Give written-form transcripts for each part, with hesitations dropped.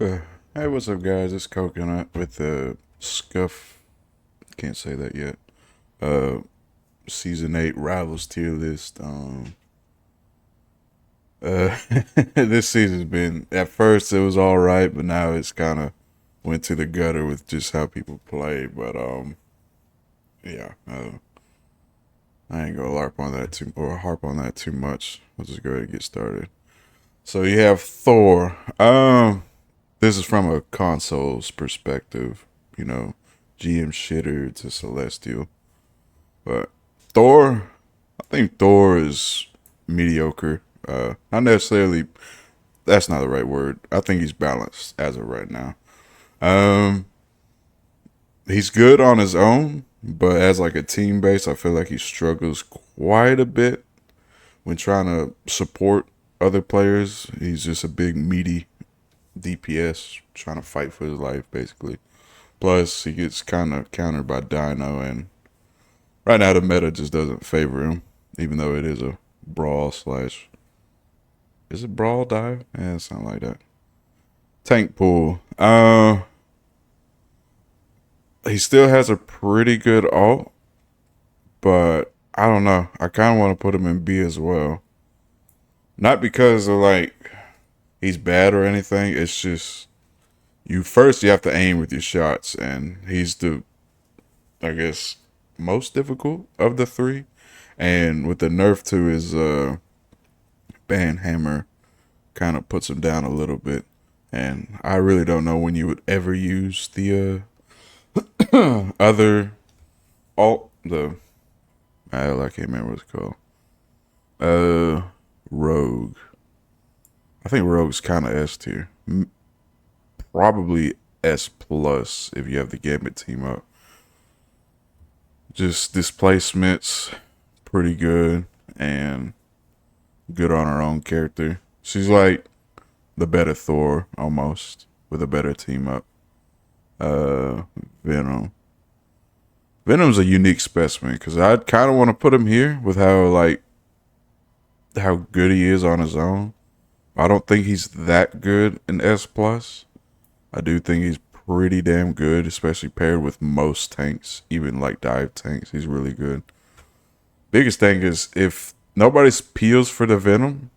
Hey, what's up, guys? It's Coconut with the Scuff. Can't say that yet. Uh, Season 8 Rivals tier list. Uh, this season's been, at first it was alright, but now it's kind of went to the gutter with just how people play. But, yeah, I ain't gonna harp on that too much. Let's just go ahead and get started. So you have Thor. This is from a console's perspective, you know, GM shitter to Celestial. But Thor, I think Thor is mediocre. Not necessarily, that's not the right word. I think he's balanced as of right now. Um, he's good on his own, but as like a team base, I feel like he struggles quite a bit when trying to support other players. He's just a big meaty DPS trying to fight for his life, basically. Plus, he gets kind of countered by Dino, and right now the meta just doesn't favor him, even though it is a brawl slash. Is it brawl dive? Yeah, something like that. Tank pool. He still has a pretty good ult, but I don't know. I kind of want to put him in B as well. Not because of like he's bad or anything. It's just you have to aim with your shots, and he's the, I guess, most difficult of the three. And with the nerf to his band hammer, kind of puts him down a little bit. And I really don't know when you would ever use the other alt, the I can't remember what it's called. Rogue. I think Rogue's kind of S tier. Probably S plus if you have the Gambit team up. Just displacements, pretty good, and good on her own character. She's like the better Thor almost with a better team up. Uh, Venom. Venom's a unique specimen because I kind of want to put him here with how good he is on his own. I don't think he's that good in S plus. I do think he's pretty damn good, especially paired with most tanks, even like dive tanks. He's really good. Biggest thing is if nobody peels for the Venom,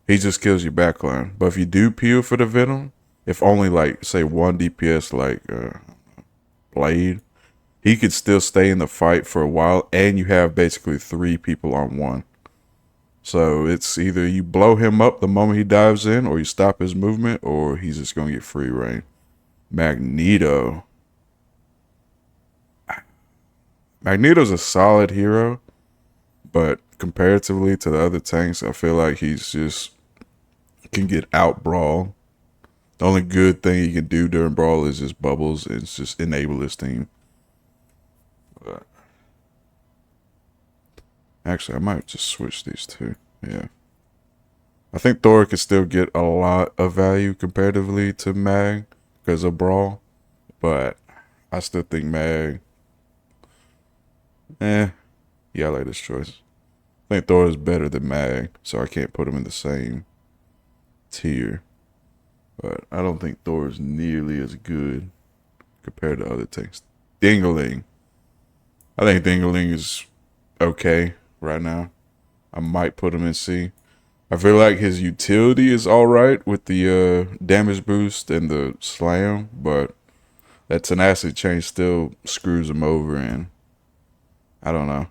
he just kills your backline. But if you do peel for the Venom, if only like say one DPS like Blade, he could still stay in the fight for a while, and you have basically three people on one. So it's either you blow him up the moment he dives in, or you stop his movement, or he's just gonna get free reign. Magneto. Magneto's a solid hero, but comparatively to the other tanks, I feel like he's just can get out brawl. The only good thing he can do during brawl is just bubbles. It's just enable his team. But actually, I might just switch these two. Yeah. I think Thor could still get a lot of value comparatively to Mag because of brawl, but I still think Mag. Yeah, I like this choice. I think Thor is better than Mag, so I can't put him in the same tier. But I don't think Thor is nearly as good compared to other tanks. Dingaling. I think Dingaling is okay right now. I might put him in C. I feel like his utility is alright with the damage boost and the slam, but that tenacity chain still screws him over, and I don't know.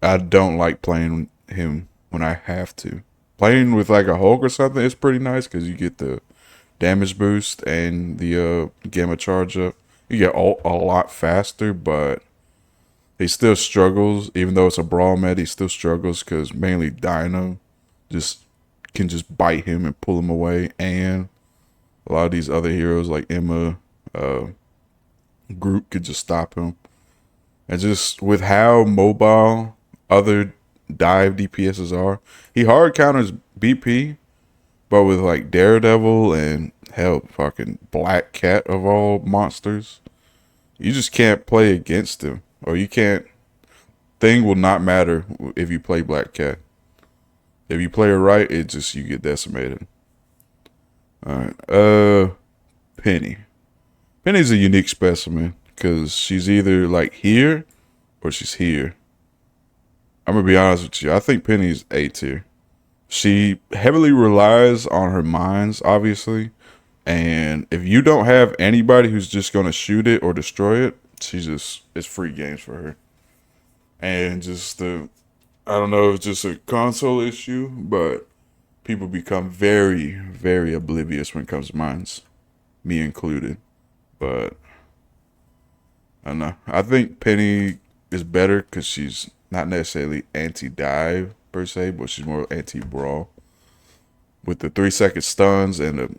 I don't like playing him when I have to. Playing with like a Hulk or something is pretty nice because you get the damage boost and the gamma charge up. You get a lot faster, but he still struggles. Even though it's a brawl med, he still struggles because mainly Dino just can just bite him and pull him away, and a lot of these other heroes like Emma, Groot could just stop him. And just with how mobile other dive DPSs are, he hard counters BP, but with like Daredevil and hell, fucking Black Cat of all monsters, you just can't play against him, or you can't. Thing will not matter if you play Black Cat. If you play it right, it just you get decimated. All right. Penny. Penny's a unique specimen because she's either like here or she's here. I'm gonna be honest with you. I think Penny's A tier. She heavily relies on her mines, obviously, and if you don't have anybody who's just gonna shoot it or destroy it, it's free games for her. And just I don't know if it's just a console issue, but people become very, very oblivious when it comes to mines, me included. But I don't know. I think Penny is better because she's not necessarily anti-dive per se, but she's more anti-brawl. With the 3 second stuns and the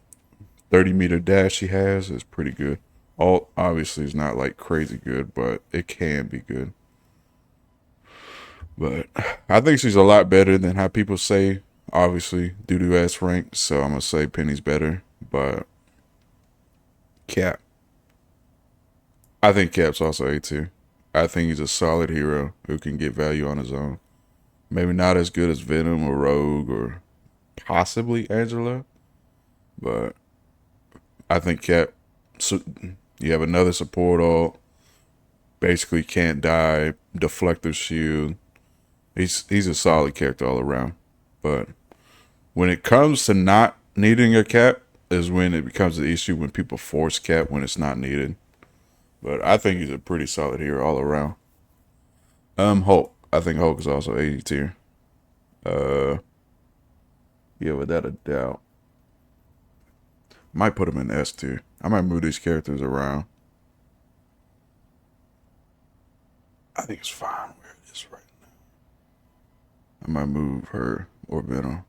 30-meter dash she has is pretty good. Alt obviously is not like crazy good, but it can be good. But I think she's a lot better than how people say. Obviously, due to S rank, so I'm gonna say Penny's better. But Cap, I think Cap's also A tier. I think he's a solid hero who can get value on his own. Maybe not as good as Venom or Rogue or possibly Angela, but I think Cap. So you have another support alt. Basically can't die. Deflector shield. He's a solid character all around. But when it comes to not needing a Cap is when it becomes an issue when people force Cap when it's not needed. But I think he's a pretty solid hero all around. Hulk. I think Hulk is also A tier. Yeah, without a doubt. Might put him in S tier. I might move these characters around. I think it's fine where it is right now. I might move her or Venom.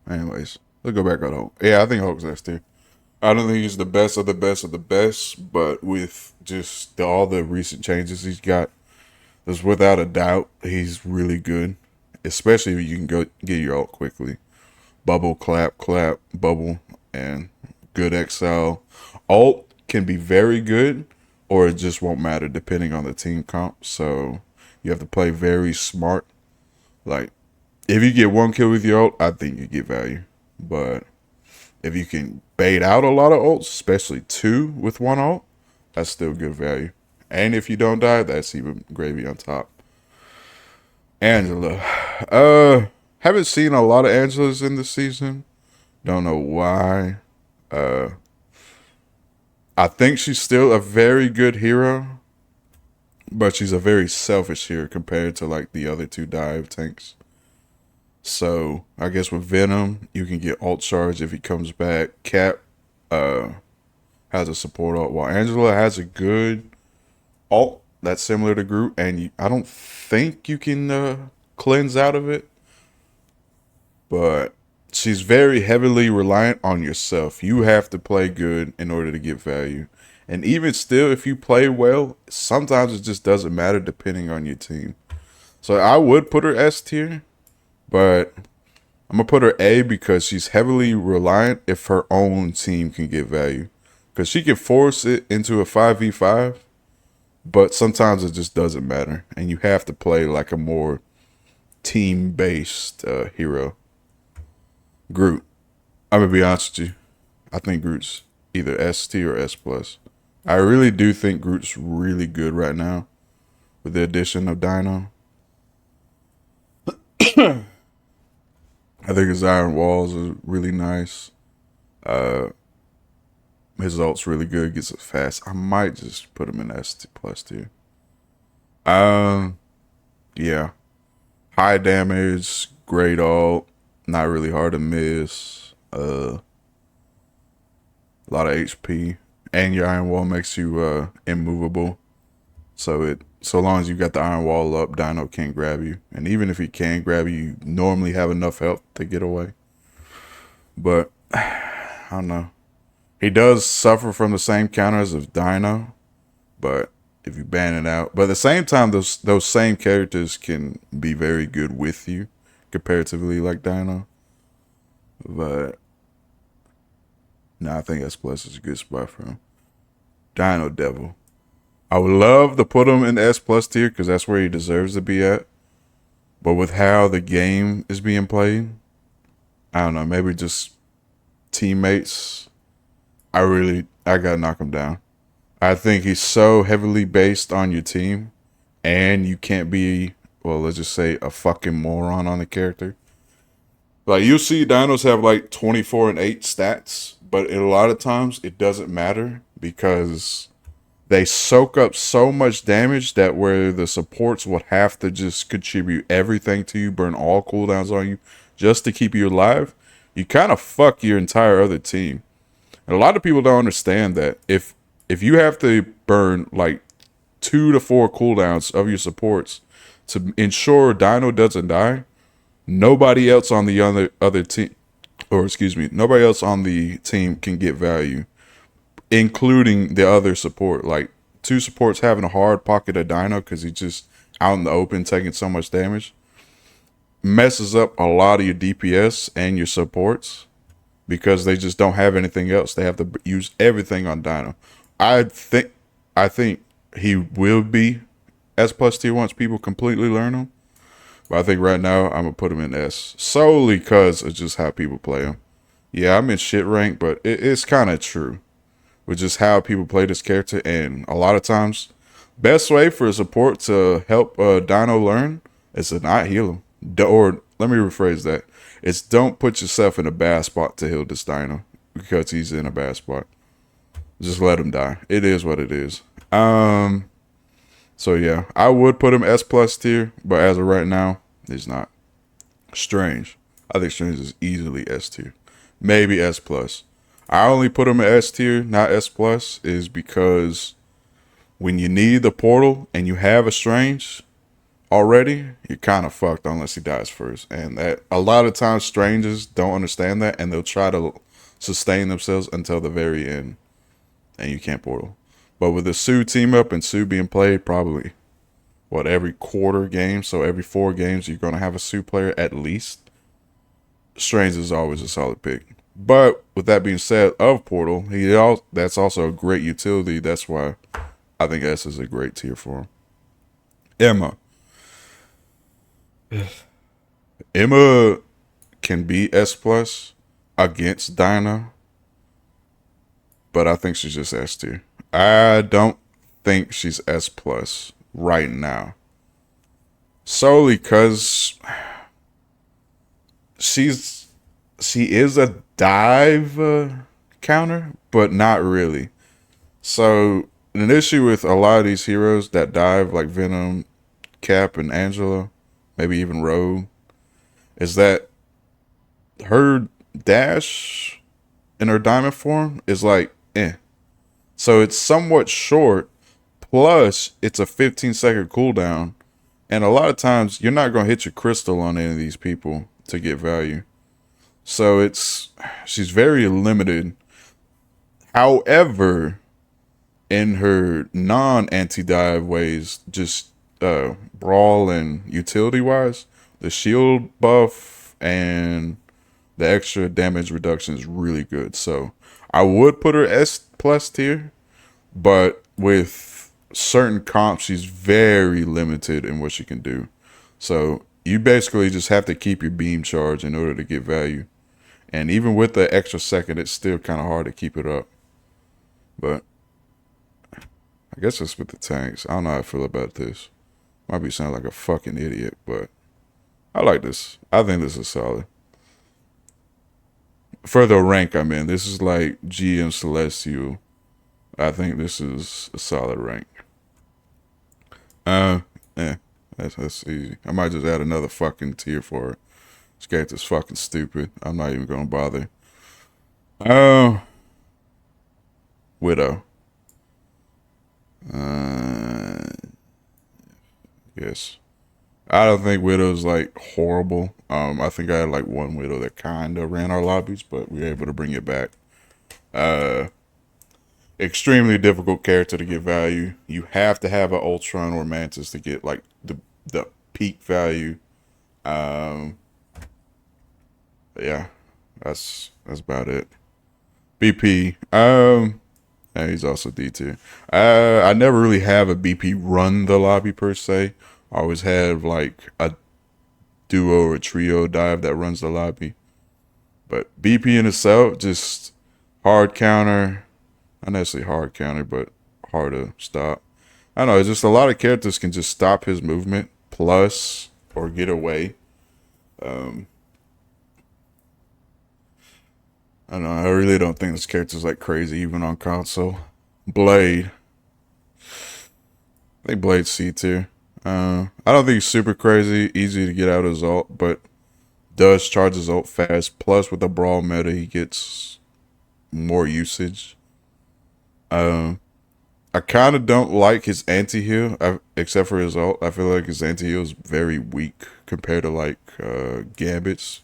Anyways, let's go back on Hulk. Yeah, I think Hulk's S tier. I don't think he's the best of the best of the best, but with just all the recent changes he's got, there's without a doubt he's really good. Especially if you can go get your ult quickly. Bubble, clap, clap, bubble, and good exile. Ult can be very good, or it just won't matter depending on the team comp. So you have to play very smart. Like, if you get one kill with your ult, I think you get value. But if you can bait out a lot of ults, especially 2 with 1 ult, that's still good value. And if you don't die, that's even gravy on top. Angela. Haven't seen a lot of Angelas in this season. Don't know why. I think she's still a very good hero, but she's a very selfish hero compared to like the other 2 dive tanks. So I guess with Venom, you can get ult charge if he comes back. Cap has a support ult, while Angela has a good ult that's similar to Groot, and I don't think you can cleanse out of it. But she's very heavily reliant on yourself. You have to play good in order to get value. And even still, if you play well, sometimes it just doesn't matter depending on your team. So I would put her S tier, but I'm going to put her A because she's heavily reliant if her own team can get value. Because she can force it into a 5v5, but sometimes it just doesn't matter. And you have to play like a more team-based hero. Groot. I'm going to be honest with you. I think Groot's either S tier or S+. I really do think Groot's really good right now with the addition of Dino. I think his Iron Walls is really nice. His ult's really good, gets it fast. I might just put him in S+ tier. Yeah. High damage, great ult, not really hard to miss. A lot of HP. And your Iron Wall makes you immovable. So long as you got the Iron Wall up, Dino can't grab you. And even if he can grab you, you normally have enough health to get away. But I don't know. He does suffer from the same counters of Dino, but if you ban it out. But at the same time, those same characters can be very good with you, comparatively like Dino. But I think S+ is a good spot for him. Dino Devil. I would love to put him in the S+ tier because that's where he deserves to be at. But with how the game is being played, I don't know, maybe just teammates, I gotta knock him down. I think he's so heavily based on your team, and you can't be, well, let's just say, a fucking moron on the character. Like, you see dinos have like 24 and 8 stats, but a lot of times it doesn't matter because they soak up so much damage that where the supports would have to just contribute everything to you, burn all cooldowns on you just to keep you alive, you kind of fuck your entire other team. And a lot of people don't understand that if you have to burn like 2 to 4 cooldowns of your supports to ensure Dino doesn't die, nobody else on the other team, or excuse me, nobody else on the team can get value, including the other support. Like 2 supports having a hard pocket of Dino because he's just out in the open taking so much damage messes up a lot of your DPS and your supports because they just don't have anything else. They have to use everything on Dino. I think he will be S plus tier once people completely learn him. But I think right now I'm gonna put him in S solely because of just how people play him. Yeah, I'm in shit rank, but it's kind of true with just how people play this character. And a lot of times, best way for a support to help Dino learn is to not heal him. Or let me rephrase that: it's don't put yourself in a bad spot to heal this Dino because he's in a bad spot. Just let him die. It is what it is. So yeah, I would put him S plus tier, but as of right now, he's not. Strange. I think Strange is easily S tier. Maybe S plus. I only put him in S tier, not S plus, is because when you need the portal and you have a Strange already, you're kind of fucked unless he dies first. And that a lot of times Strangers don't understand that, and they'll try to sustain themselves until the very end, and you can't portal. But with the Sue team up and Sue being played probably, every quarter game, so every 4 games you're going to have a Sue player at least, Strange is always a solid pick. But with that being said, of Portal, that's also a great utility. That's why I think S is a great tier for him. Emma can be S plus against Dino, but I think she's just S tier. I don't think she's S plus right now, solely because she is a dive counter, but not really. So an issue with a lot of these heroes that dive, like Venom, Cap, and Angela, maybe even Rogue, is that her dash in her diamond form is like so it's somewhat short, plus it's a 15-second cooldown, and a lot of times you're not going to hit your crystal on any of these people to get value. So she's very limited. However, in her non-anti-dive ways, just brawl and utility wise, the shield buff and the extra damage reduction is really good. So I would put her S plus tier, but with certain comps, she's very limited in what she can do. So you basically just have to keep your beam charge in order to get value. And even with the extra second, it's still kind of hard to keep it up. But I guess that's with the tanks. I don't know how I feel about this. Might be sounding like a fucking idiot, but I like this. I think this is solid. For the rank I'm in, this is like GM Celestial. I think this is a solid rank. That's easy. I might just add another fucking tier for it. This character's fucking stupid. I'm not even gonna bother. Widow. Yes. I don't think Widow's like horrible. I think I had like one Widow that kinda ran our lobbies, but we were able to bring it back. Extremely difficult character to get value. You have to have an Ultron or Mantis to get like the peak value. Yeah, that's about it. BP. And he's also D tier. I never really have a BP run the lobby per se. I always have like a duo or trio dive that runs the lobby. But BP in itself, just hard counter. Not necessarily hard counter, but hard to stop. I don't know. It's just a lot of characters can just stop his movement, plus or get away. Um, I don't know. I really don't think this character's like crazy even on console. Blade. I think Blade's C tier. I don't think he's super crazy, easy to get out of his ult, but does charge his ult fast. Plus, with the brawl meta, he gets more usage. Um, I kind of don't like his anti-heal, except for his ult. I feel like his anti-heal is very weak compared to like Gambit's.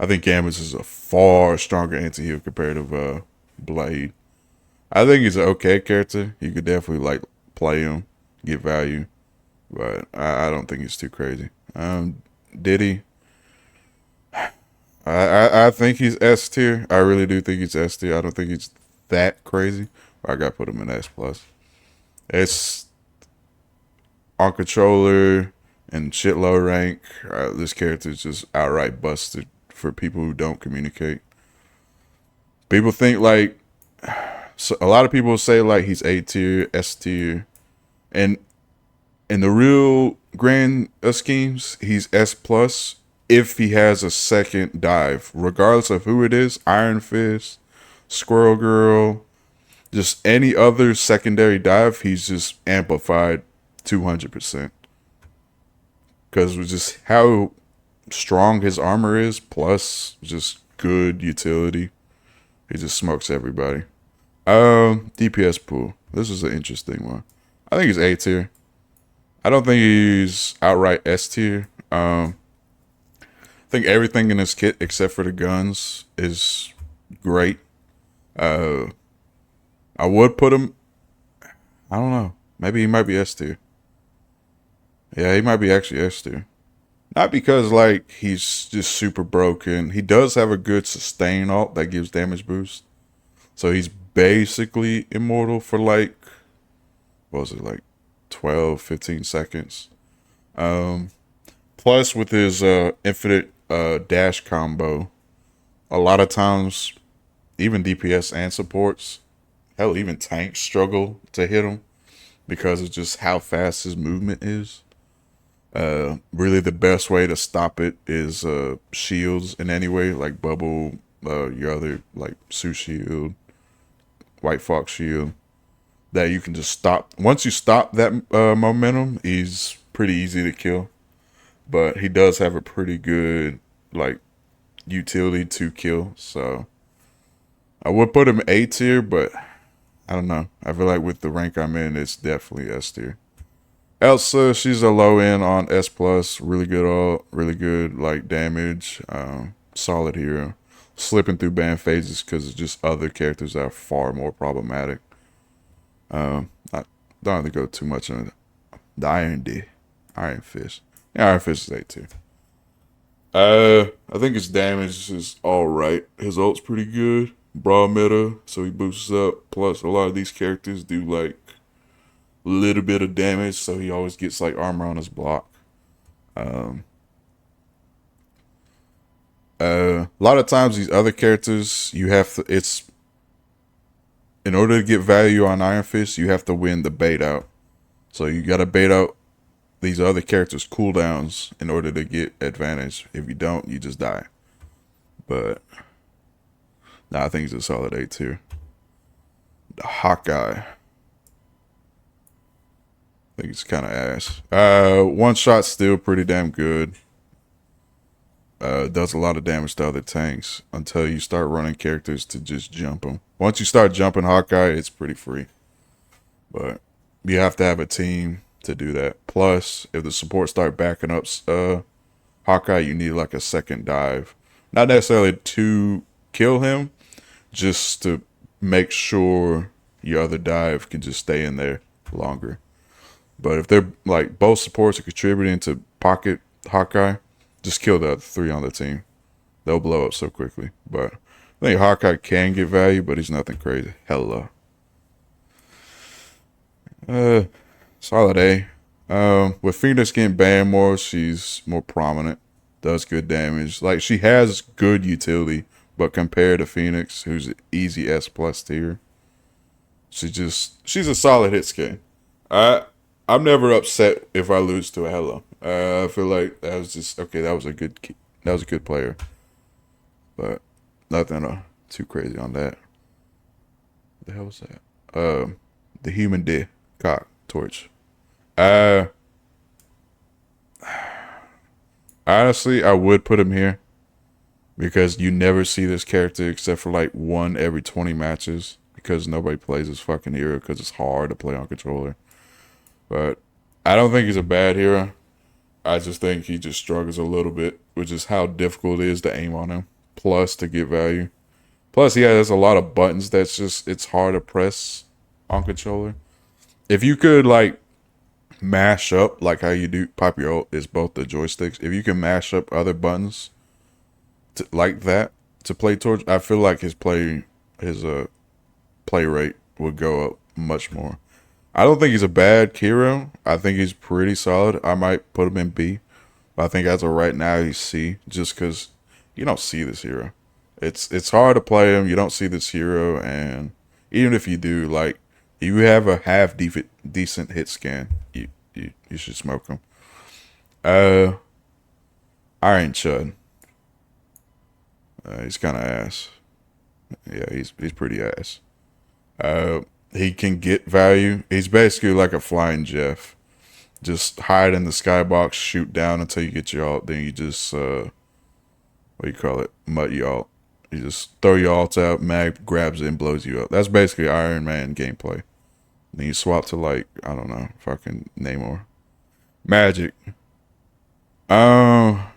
I think Gambit's is a far stronger anti-heal compared to Blade. I think he's an okay character. You could definitely like play him, get value, but I don't think he's too crazy. Diddy, I think he's S tier. I really do think he's S tier. I don't think he's that crazy. I gotta put him in S plus. It's on controller and shit low rank. This character is just outright busted for people who don't communicate. People think like, so a lot of people say like he's A tier, S tier, and in the real grand schemes, he's S plus if he has a second dive, regardless of who it is. Iron Fist, Squirrel Girl, just any other secondary dive, he's just amplified 200%. Because with just how strong his armor is, plus just good utility, he just smokes everybody. DPS pool. This is an interesting one. I think he's A tier. I don't think he's outright S tier. I think everything in his kit except for the guns is great. I would put him. I don't know. Maybe he might be S tier. Yeah, he might be actually S tier. Not because like he's just super broken. He does have a good sustain ult that gives damage boost. So he's basically immortal for like, what was it, like 12, 15 seconds. Plus with his infinite dash combo, a lot of times even DPS and supports, hell, even tanks struggle to hit him because of just how fast his movement is. Really the best way to stop it is shields in any way, like bubble, your other like Sue shield, White Fox shield, that you can just stop. Once you stop that momentum, he's pretty easy to kill. But he does have a pretty good like utility to kill, so I would put him A tier, but I don't know. I feel like with the rank I'm in, it's definitely S tier. Elsa, she's a low end on S plus, really good ult, really good like damage, solid hero. Slipping through ban phases because it's just other characters that are far more problematic. I don't have to go too much on the Iron Fist. Yeah, Iron Fist is A tier. I think his damage is alright. His ult's pretty good. Brawl meta, so he boosts up. Plus, a lot of these characters do like a little bit of damage, so he always gets like armor on his block. A lot of times these other characters, you have to, it's, in order to get value on Iron Fist, you have to win the bait out. So you gotta bait out these other characters' cooldowns in order to get advantage. If you don't, you just die. But nah, I think he's a solid A tier. The Hawkeye, I think it's kind of ass. One shot still pretty damn good. Does a lot of damage to other tanks until you start running characters to just jump them. Once you start jumping Hawkeye, it's pretty free. But you have to have a team to do that. Plus, if the support start backing up Hawkeye, you need like a second dive. Not necessarily to kill him, just to make sure your other dive can just stay in there longer. But if they're like both supports are contributing to pocket Hawkeye, just kill the other three on the team. They'll blow up so quickly. But I think Hawkeye can get value, but he's nothing crazy. Hella. Solid A. With Phoenix getting banned more, she's more prominent. Does good damage. Like she has good utility but compared to Phoenix, who's easy S plus tier, she's a solid hit skin. I'm never upset if I lose to a Hello. I feel like that was just okay. That was a good player, but nothing too crazy on that. What the hell was that? The human deer cock torch. Uh, Honestly, I would put him here because you never see this character except for like one every 20 matches because nobody plays this fucking hero because it's hard to play on controller. But I don't think he's a bad hero. I just think he just struggles a little bit, which is how difficult it is to aim on him. Plus to get value. Plus he has a lot of buttons that's just it's hard to press on controller. If you could like mash up like how you do pop your ult is both the joysticks. If you can mash up other buttons like that to play Torch, I feel like his play rate would go up much more. I don't think he's a bad hero. I think he's pretty solid. I might put him in B. But I think as of right now he's C just because you don't see this hero. It's hard to play him. You don't see this hero, and even if you do, like you have a decent hit scan, you should smoke him. Iron Chud. He's kind of ass. Yeah, he's pretty ass. He can get value. He's basically like a flying Jeff. Just hide in the skybox, shoot down until you get your ult. Then you just what do you call it? Mud your ult. You just throw your ult out. Mag grabs it and blows you up. That's basically Iron Man gameplay. Then you swap to like I don't know, fucking Namor. Magic. Uh,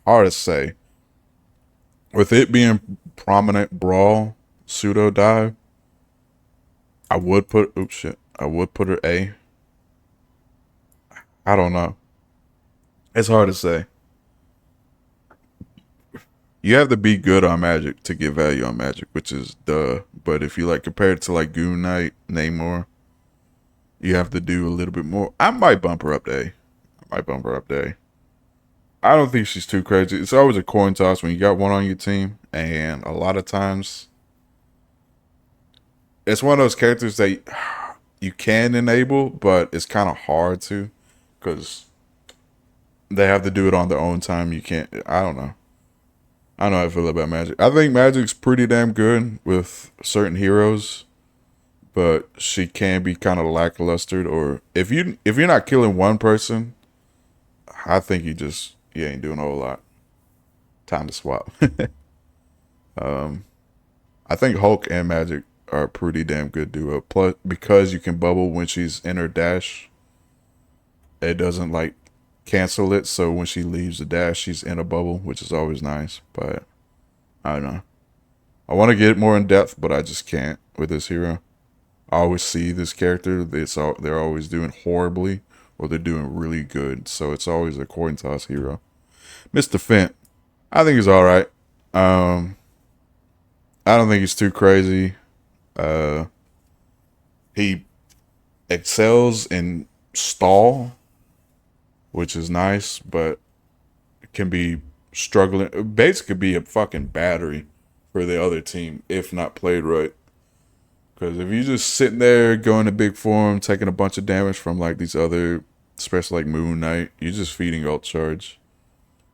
Hard to say. With it being prominent brawl pseudo dive, I would put I would put her A. I don't know. It's hard to say. You have to be good on Magic to get value on Magic, which is duh. But if you like compare it to like Goon Knight, Namor, you have to do a little bit more. I might bump her up to A. I don't think she's too crazy. It's always a coin toss when you got one on your team, and a lot of times it's one of those characters that you can enable, but it's kind of hard to because they have to do it on their own time. You can't. I don't know. I don't know how I feel about Magic. I think Magic's pretty damn good with certain heroes, but she can be kind of lackluster. Or if you're not killing one person, I think you ain't doing a whole lot. Time to swap. I think Hulk and Magic are a pretty damn good duo. Plus, because you can bubble when she's in her dash, it doesn't like cancel it. So when she leaves the dash, she's in a bubble, which is always nice. But I don't know. I want to get more in depth, but I just can't with this hero. I always see this character. They're always doing horribly, or they're doing really good. So it's always a coin toss hero. Mr. Fent, I think he's all right. I don't think he's too crazy. He excels in stall, which is nice, but can be struggling. Basically, be a fucking battery for the other team if not played right. Because if you just sitting there going to big form, taking a bunch of damage from like these other, especially like Moon Knight, you're just feeding ult charge.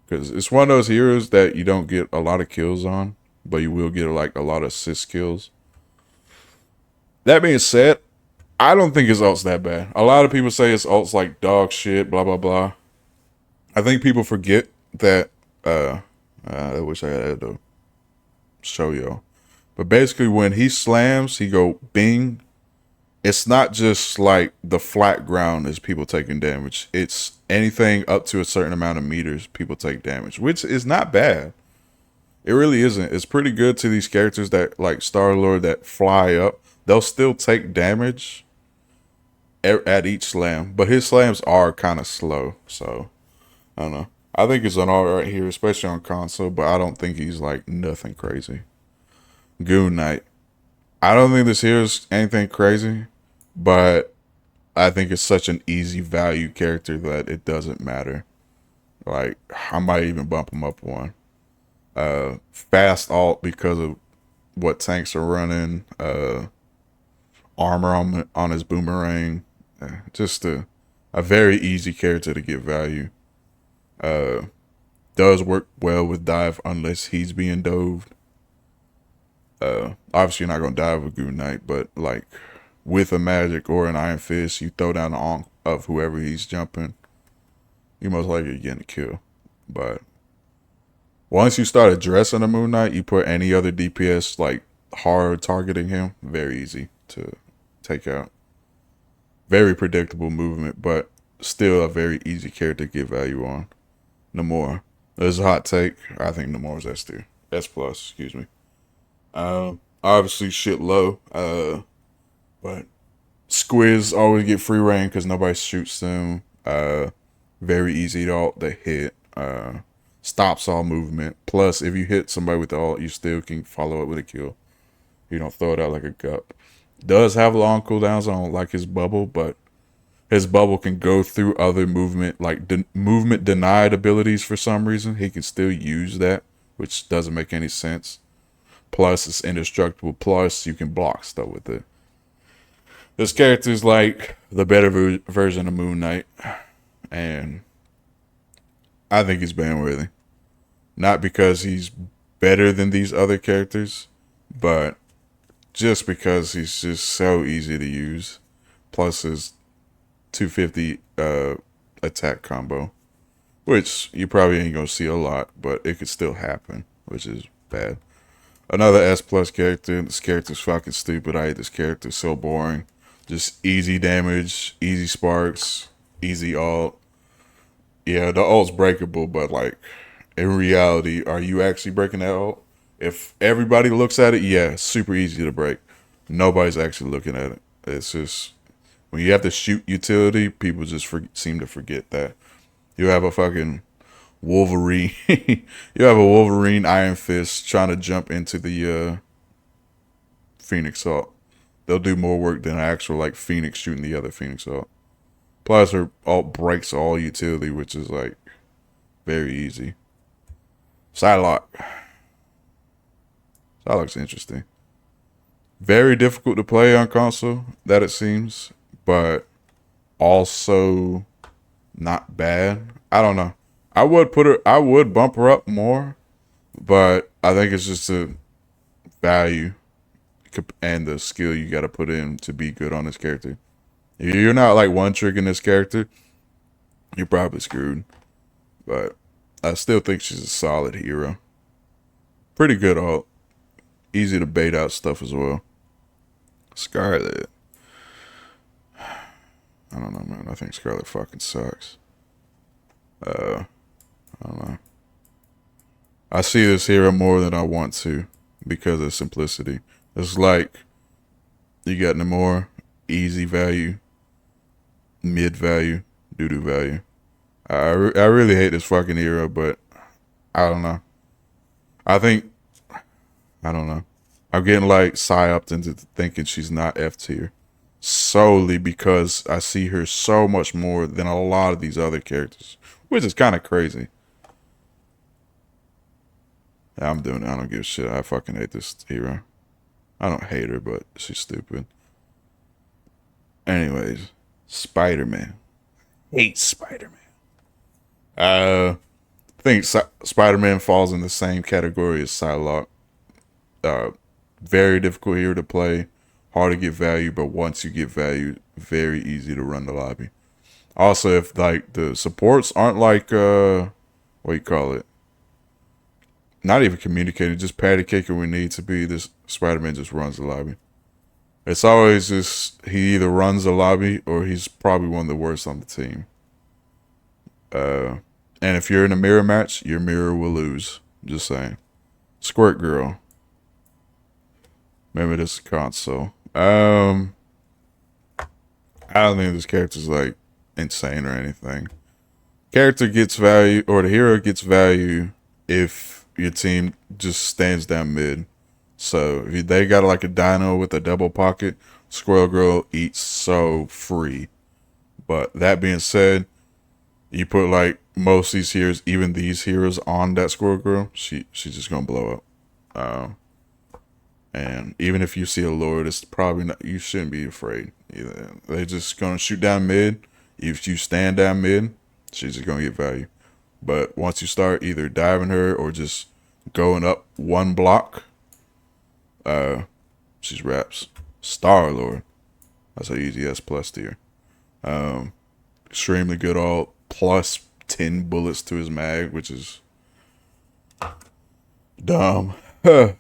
Because it's one of those heroes that you don't get a lot of kills on, but you will get like a lot of assist kills. That being said, I don't think his ult's that bad. A lot of people say his ult's like dog shit, blah, blah, blah. I think people forget that, I wish I had to show y'all. But basically when he slams, he go bing. It's not just like the flat ground is people taking damage. It's anything up to a certain amount of meters, people take damage, which is not bad. It really isn't. It's pretty good to these characters that like Star-Lord that fly up. They'll still take damage at each slam, but his slams are kind of slow. So I don't know. I think it's an alright here, especially on console, but I don't think he's like nothing crazy. Goon Knight. I don't think this here is anything crazy, but I think it's such an easy value character that it doesn't matter. Like, I might even bump him up one. Fast alt because of what tanks are running. Armor on his boomerang. Just a very easy character to get value. Uh, does work well with dive unless he's being doved. Obviously, you're not gonna dive with Good Knight, but like with a magic or an Iron Fist, you throw down the on of whoever he's jumping, you most likely getting a kill. But once you start addressing a Moon Knight, you put any other DPS like hard targeting him, very easy to take out. Very predictable movement, but still a very easy character to get value on. Namor. There's a hot take. I think Namor's S tier. S plus, excuse me. Obviously shit low. But Squiz always get free reign because nobody shoots them. Very easy to ult the hit. Stops all movement. Plus, if you hit somebody with the ult, you still can follow up with a kill. You don't throw it out like a gup. Does have long cooldowns on like his bubble, but his bubble can go through other movement, like movement denied abilities for some reason. He can still use that, which doesn't make any sense. Plus, it's indestructible. Plus, you can block stuff with it. This character is like the better version of Moon Knight, and I think he's ban-worthy. Not because he's better than these other characters, but just because he's just so easy to use. Plus his 250 attack combo, which you probably ain't gonna see a lot, but it could still happen, which is bad. Another S plus character. This character's fucking stupid. I hate this character. So boring. Just easy damage, easy sparks, easy ult. Yeah, the ult's breakable, but like in reality, are you actually breaking that ult? If everybody looks at it, yeah, super easy to break. Nobody's actually looking at it. It's just when you have to shoot utility, people just seem to forget that. You have a fucking Wolverine. You have a Wolverine Iron Fist trying to jump into the Phoenix ult. They'll do more work than an actual like Phoenix shooting the other Phoenix ult. Plus her ult breaks all utility, which is like very easy. Psylocke. Psylocke's interesting. Very difficult to play on console, that it seems, but also not bad. I don't know. I would bump her up more, but I think it's just a value and the skill you got to put in to be good on this character. If you're not like one tricking this character, you're probably screwed. But I still think she's a solid hero. Pretty good ult. Easy to bait out stuff as well. Scarlet. I don't know, man. I think Scarlet fucking sucks. I don't know. I see this hero more than I want to because of simplicity. It's like you got Namor, easy value, mid value, doo-doo value. I really hate this fucking hero, but I don't know. I don't know. I'm getting like psyoped into thinking she's not F tier. Solely because I see her so much more than a lot of these other characters. Which is kind of crazy. I'm doing it. I don't give a shit. I fucking hate this hero. I don't hate her, but she's stupid. Anyways, Spider-Man. Hate Spider-Man. I think Spider-Man falls in the same category as Psylocke. Very difficult hero to play. Hard to get value, but once you get value, very easy to run the lobby. Also, if like the supports aren't like what do you call it? Not even communicating, just patty caking we need to be, this Spider-Man just runs the lobby. It's always just he either runs the lobby or he's probably one of the worst on the team. And if you're in a mirror match, your mirror will lose. Just saying. Squirt Girl. Maybe this is console. I don't think this character's like insane or anything. Character gets value, or the hero gets value if your team just stands down mid. So if they got like a dino with a double pocket, Squirrel Girl eats so free. But that being said, You put like most of these heroes, even these heroes, on that squirrel girl, she's just gonna blow up. Um, and even if you see a lord, it's probably not. You shouldn't be afraid. Either. They're just gonna shoot down mid. If you stand down mid, she's just gonna get value. But once you start either diving her or just going up one block, she's raps. Star Lord. That's an easy S plus tier. Extremely good all plus 10 bullets to his mag, which is dumb.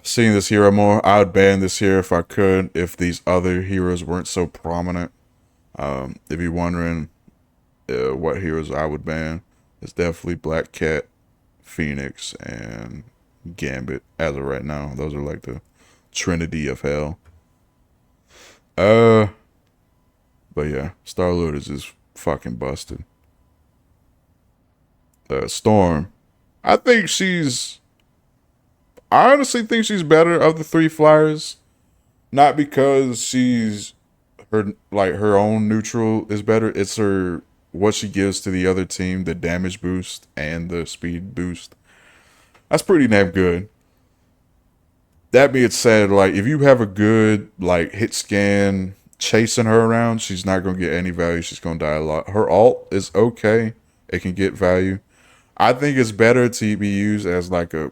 Seeing this hero more, I would ban this hero if I could, if these other heroes weren't so prominent. If you're wondering what heroes I would ban, it's definitely Black Cat, Phoenix, and Gambit as of right now. Those are like the Trinity of Hell. But yeah, Star-Lord is just fucking busted. Storm. I think she's... I honestly think she's better of the three flyers. Not because she's her own neutral is better. It's her what she gives to the other team, the damage boost and the speed boost. That's pretty damn good. That being said, like if you have a good like hit scan chasing her around, she's not gonna get any value. She's gonna die a lot. Her ult is okay. It can get value. I think it's better to be used as like a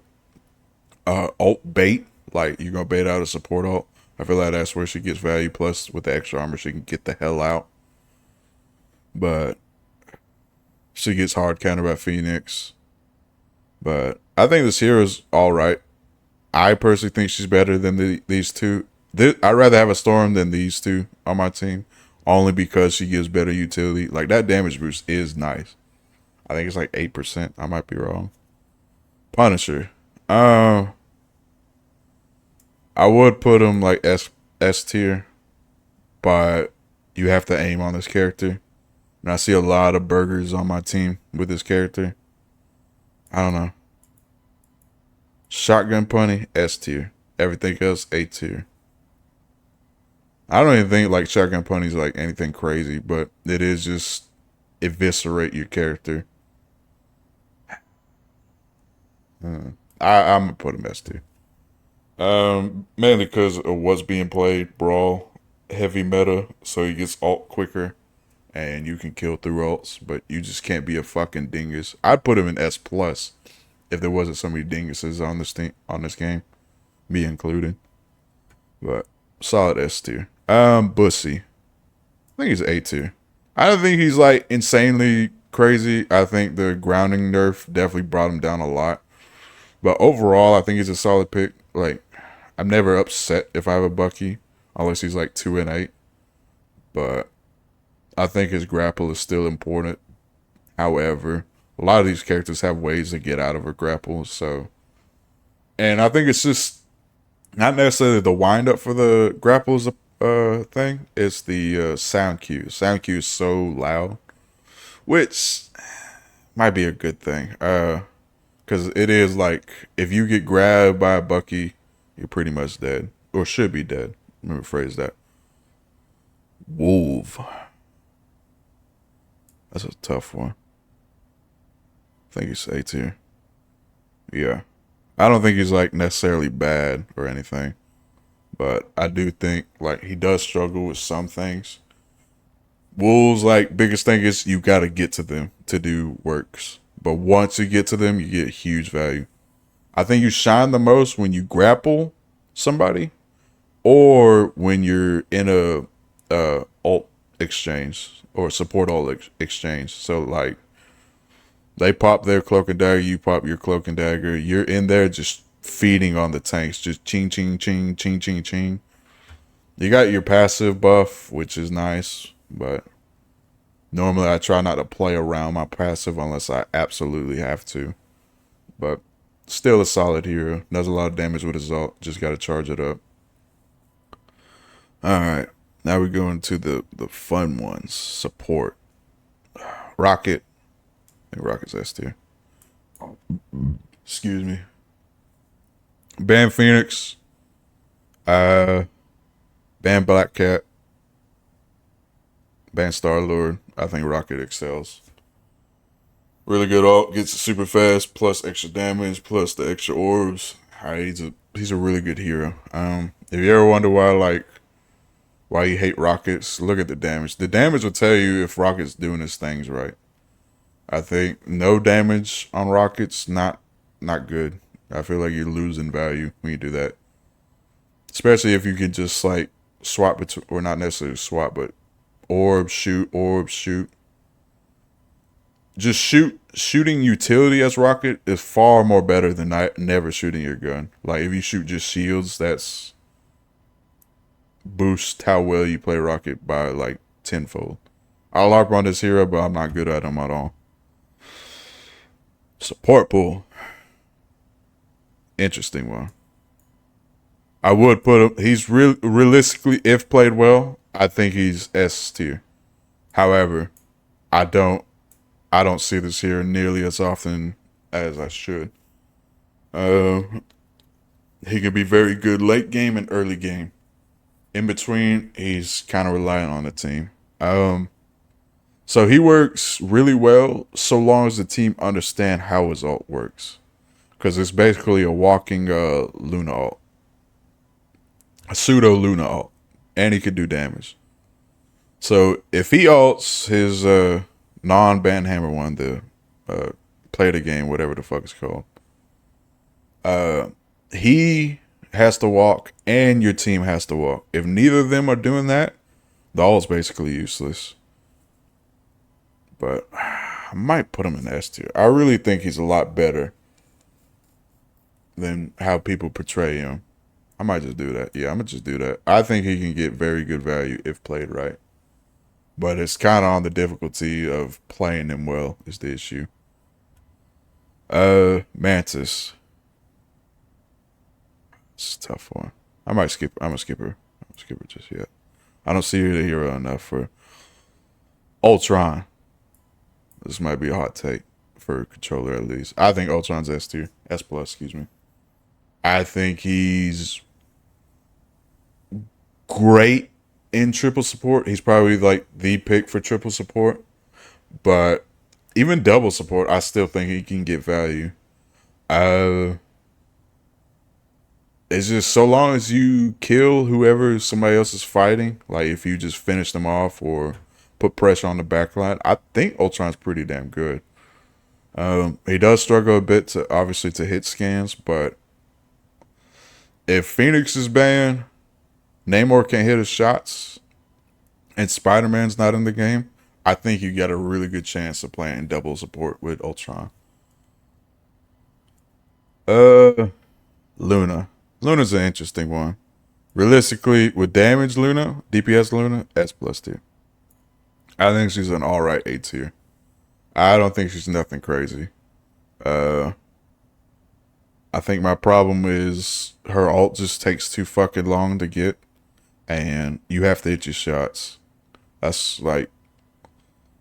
ult bait. Like you're gonna bait out a support ult. I feel like that's where she gets value. Plus with the extra armor, she can get the hell out. But she gets hard countered by Phoenix. But I think this hero's all right. I personally think she's better than these two. I'd rather have a Storm than these two on my team, only because she gives better utility. Like that damage boost is nice. I think it's like 8%. I might be wrong. Punisher. I would put him like S tier, but you have to aim on this character. And I see a lot of burgers on my team with this character. I don't know. Shotgun Punny, S tier. Everything else, A tier. I don't even think like Shotgun Punny's like anything crazy, but it is just eviscerate your character. I'm gonna put him S tier. Mainly because of what's being played, Brawl, heavy meta, so he gets ult quicker, and you can kill through ults, but you just can't be a fucking dingus. I'd put him in S plus if there wasn't so many dinguses on this game, me included. But solid S tier. Bussy. I think he's A tier. I don't think he's like insanely crazy. I think the grounding nerf definitely brought him down a lot. But overall, I think he's a solid pick. Like, I'm never upset if I have a Bucky, unless he's like 2 and 8. But I think his grapple is still important. However, a lot of these characters have ways to get out of a grapple. So, and I think it's just not necessarily the wind up for the grapples thing. It's the sound cue. Sound cue is so loud, which might be a good thing. Because it is like, if you get grabbed by a Bucky, you're pretty much dead. Or should be dead. Let me rephrase that. Wolf. That's a tough one. I think he's A tier. Yeah. I don't think he's like necessarily bad or anything. But I do think like he does struggle with some things. Wolves, like, biggest thing is you gotta get to them to do works. But once you get to them, you get huge value. I think you shine the most when you grapple somebody, or when you're in a ult exchange or support ult exchange. So like they pop their cloak and dagger, you pop your cloak and dagger. You're in there just feeding on the tanks, just ching ching ching ching ching ching. You got your passive buff, which is nice, but normally I try not to play around my passive unless I absolutely have to. But still a solid hero. Does a lot of damage with his ult. Just gotta charge it up. Alright. Now we're going to the fun ones. Support. Rocket. I think Rocket's S tier. Excuse me. Ban Phoenix. Ban Black Cat. Ban Star Lord. I think Rocket excels. Really good ult, gets it super fast, plus extra damage, plus the extra orbs. He's a really good hero. If you ever wonder why you hate rockets, look at the damage. The damage will tell you if rockets doing his things right. I think no damage on rockets, not good. I feel like you're losing value when you do that. Especially if you could just like swap between, or not necessarily swap, but orb, shoot. Just shooting utility as rocket is far more better than never shooting your gun. Like if you shoot just shields, that's boosts how well you play rocket by like tenfold. I'll LARP on this hero, but I'm not good at him at all. Support pool, interesting one. I would put him. He's realistically, if played well, I think he's S tier. However, I don't I don't see this here nearly as often as I should. Uh, he can be very good late game and early game. In between, he's kind of reliant on the team. Um, so he works really well so long as the team understand how his ult works, because it's basically a walking Luna ult, a pseudo Luna ult, and he can do damage. So if he ults his non-ban hammer one, the play the game, whatever the fuck it's called, he has to walk and your team has to walk. If neither of them are doing that, the ult's basically useless. But I might put him in S tier. I really think he's a lot better than how people portray him. I might just do that. Yeah, I'm gonna just do that. I think he can get very good value if played right. But it's kind of on the difficulty of playing him well is the issue. Mantis. It's a tough one. I might skip. I'm gonna skip her. I'm gonna skip her just yet. I don't see her the hero enough for Ultron. This might be a hot take for controller at least. I think Ultron's S tier. S plus, excuse me. I think he's great in triple support. He's probably like the pick for triple support. But even double support, I still think he can get value. Uh it's just so long as you kill whoever somebody else is fighting, like if you just finish them off or put pressure on the backline, I think Ultron's pretty damn good. He does struggle a bit to obviously to hit scans, but if Phoenix is banned, Namor can't hit his shots, and Spider-Man's not in the game, I think you got a really good chance of playing double support with Ultron. Uh, Luna. Luna's an interesting one. Realistically, with damage Luna, DPS Luna, S plus tier. I think she's an alright A tier. I don't think she's nothing crazy. Uh, I think my problem is her ult just takes too fucking long to get, and you have to hit your shots. That's like,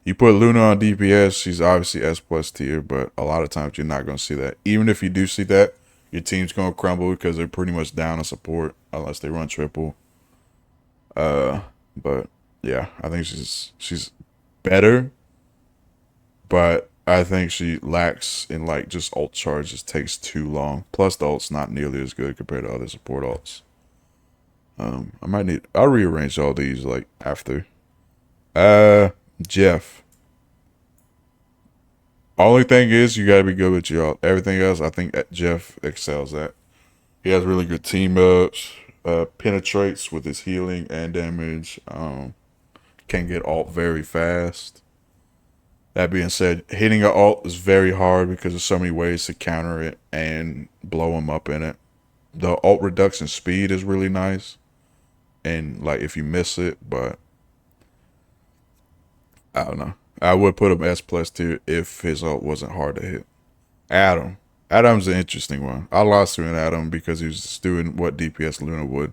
you put Luna on DPS, she's obviously S plus tier, but a lot of times you're not gonna see that. Even if you do see that, your team's gonna crumble because they're pretty much down on support unless they run triple. But yeah, I think she's better, but I think she lacks in like just ult charges, takes too long. Plus the ult's not nearly as good compared to other support ults. I'll rearrange all these like after. Jeff. Only thing is you gotta be good with your ult. Everything else I think Jeff excels at. He has really good team ups, penetrates with his healing and damage, can get ult very fast. That being said, hitting an ult is very hard because there's so many ways to counter it and blow him up in it. The ult reduction speed is really nice, and like if you miss it, but I don't know. I would put him S plus tier if his ult wasn't hard to hit. Adam. Adam's an interesting one. I lost to an Adam because he was just doing what DPS Luna would.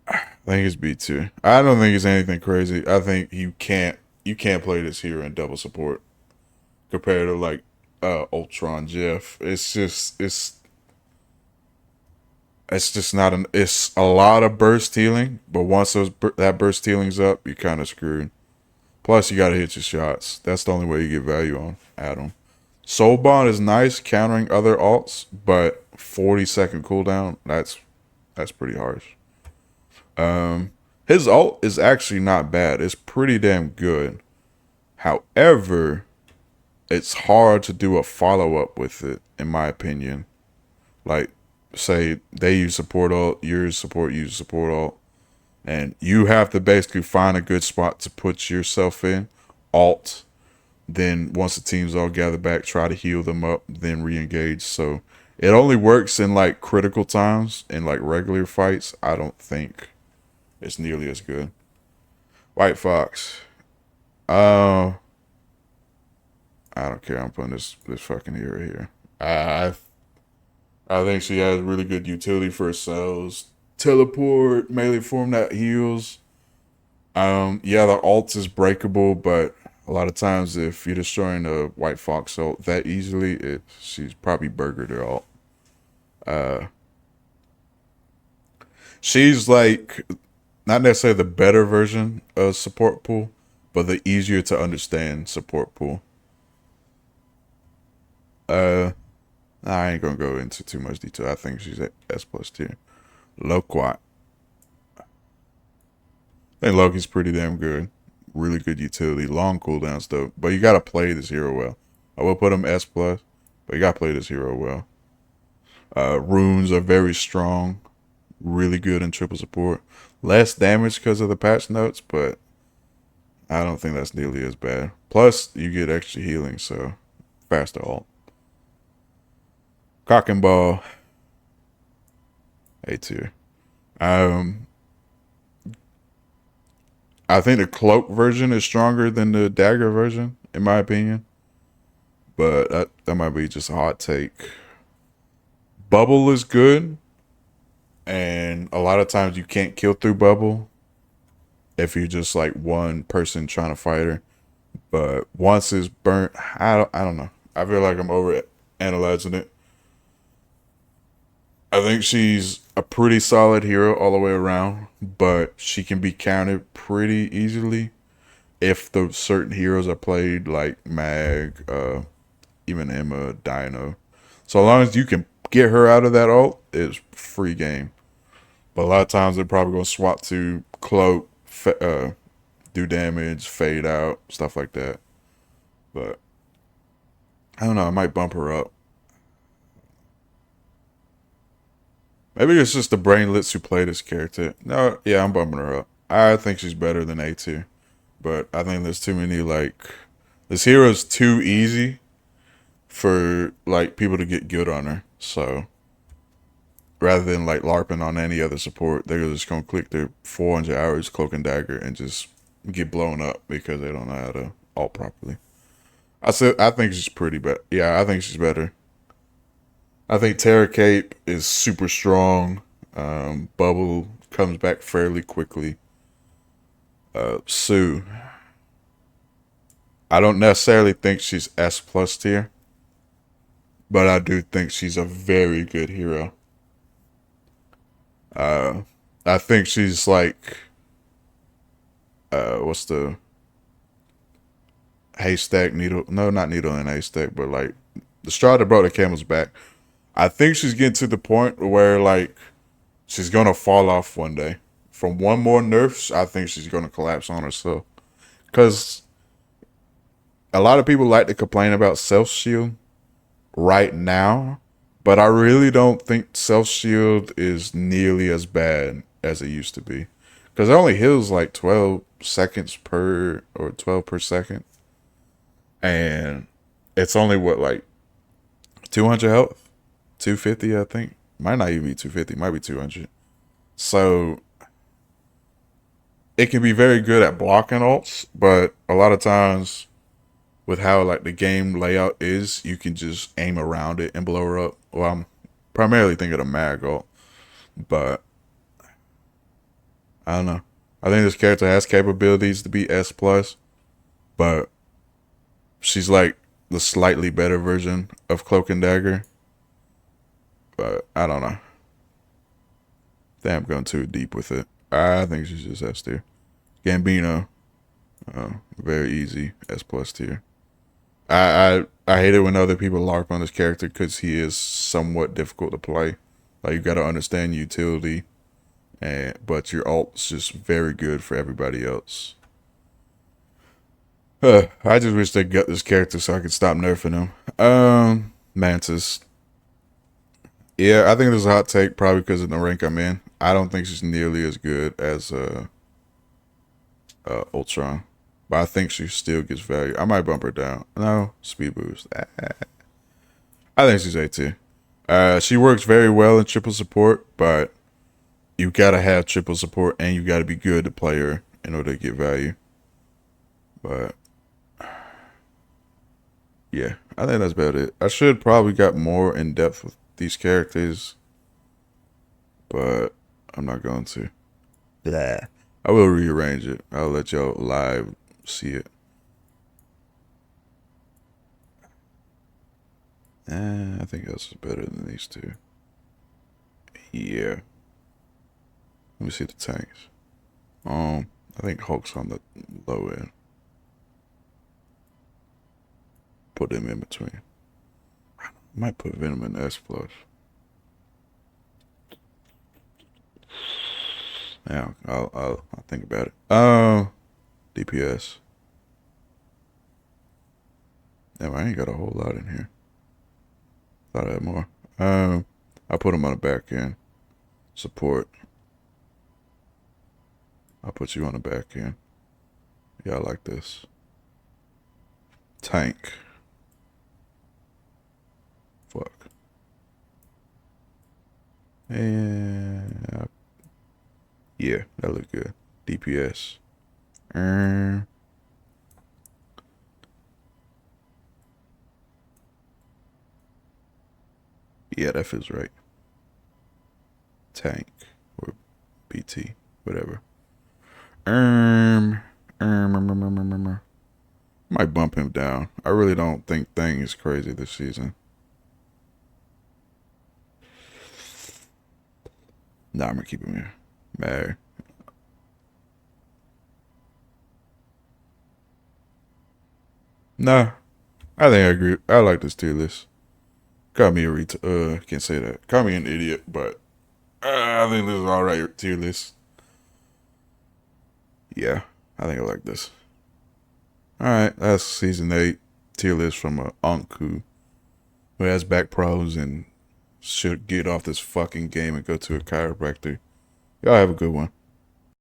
I think it's B tier. I don't think it's anything crazy. I think you can't play this hero in double support compared to like Ultron Jeff. It's just not an. It's a lot of burst healing, but once that burst healing's up, you're kind of screwed. Plus, you gotta hit your shots. That's the only way you get value on Adam. Soul Bond is nice countering other alts, but 40-second cooldown, that's pretty harsh. His ult is actually not bad. It's pretty damn good. However, it's hard to do a follow up with it, in my opinion. Like, say they use support ult, use support ult, and you have to basically find a good spot to put yourself in. Alt. Then once the teams all gather back, try to heal them up, then re-engage. So it only works in like critical times. In like regular fights, I don't think it's nearly as good. White Fox. Uh, I don't care. I'm putting this fucking hero here. I think she has really good utility for herself. Teleport, melee form that heals. Yeah, the ult is breakable, but a lot of times if you're destroying a White Fox ult that easily, she's probably burgered her ult. She's like not necessarily the better version of support pool, but the easier to understand support pool. I ain't gonna go into too much detail. I think she's at S+ tier. Loquat. I think Loki's pretty damn good. Really good utility. Long cooldowns though. But you gotta play this hero well. I will put him S+, but you gotta play this hero well. Runes are very strong. Really good in triple support. Less damage because of the patch notes, but I don't think that's nearly as bad. Plus, you get extra healing, so faster ult. Cock and Ball. A tier. I think the cloak version is stronger than the dagger version, in my opinion. But that might be just a hot take. Bubble is good. And a lot of times you can't kill through bubble if you're just like one person trying to fight her. But once it's burnt, I don't know. I feel like I'm over analyzing it. I think she's a pretty solid hero all the way around, but she can be countered pretty easily if the certain heroes are played like Mag, even Emma, Dino. So long as you can get her out of that ult, it's free game. But a lot of times they're probably gonna swap to cloak, do damage, fade out, stuff like that. But I don't know. I might bump her up. Maybe it's just the brainlets who play this character. No, yeah, I'm bumping her up. I think she's better than A tier, but I think there's too many like this hero's too easy for like people to get good on her. So rather than like LARPing on any other support, they're just gonna click their 400 hours cloak and dagger and just get blown up because they don't know how to ult properly. I think she's pretty, but yeah, I think she's better. I think Terra Cape is super strong. Bubble comes back fairly quickly. Sue. I don't necessarily think she's S+ tier, but I do think she's a very good hero. I think she's like, what's the haystack needle? No, not needle and haystack, but like the straw that brought the camel's back. I think she's getting to the point where like she's gonna fall off one day. From one more nerfs, I think she's gonna collapse on herself. Cause a lot of people like to complain about self shield right now, but I really don't think self shield is nearly as bad as it used to be. Cause it only heals like 12 seconds per or 12 per second, and it's only what like 200 health. 250, I think. Might not even be 250, might be 200. So it can be very good at blocking ults, but a lot of times with how like the game layout is, you can just aim around it and blow her up. Well, I'm primarily thinking of Mag ult, but I don't know. I think this character has capabilities to be S+, but she's like the slightly better version of Cloak and Dagger. But I don't know. Damn, I'm going too deep with it. I think she's just S tier. Gambino. Very easy S plus tier. I hate it when other people LARP on this character because he is somewhat difficult to play. Like you got to understand utility, and but your ult's just very good for everybody else. I just wish they got this character so I could stop nerfing him. Mantis. Yeah, I think this is a hot take probably because of the rank I'm in. I don't think she's nearly as good as Ultron, but I think she still gets value. I might bump her down. No, speed boost. I think she's A tier. She works very well in triple support, but you gotta have triple support and you gotta be good to play her in order to get value. But yeah, I think that's about it. I should probably got more in depth with these characters, but I'm not going to. Blah. I will rearrange it. I'll let y'all live see it. I think else is better than these two. Yeah. Let me see the tanks. I think Hulk's on the low end. Put him in between. I might put Venom in S plus. Yeah, I'll think about it. DPS. Damn, I ain't got a whole lot in here. Thought I had more. I put him on the back end. Support. I'll put you on the back end. Yeah, I like this. Tank. Fuck. And yeah, that look good. DPS. Yeah, that feels right. Tank or BT, whatever. Might bump him down. I really don't think Thing is crazy this season. Nah, I'm gonna keep him here. Mary. Nah, I think I agree. I like this tier list. Call me a can't say that. Call me an idiot, but I think this is alright tier list. Yeah, I think I like this. Alright, that's season 8 tier list from Anku, who has back problems and should get off this fucking game and go to a chiropractor. Y'all have a good one.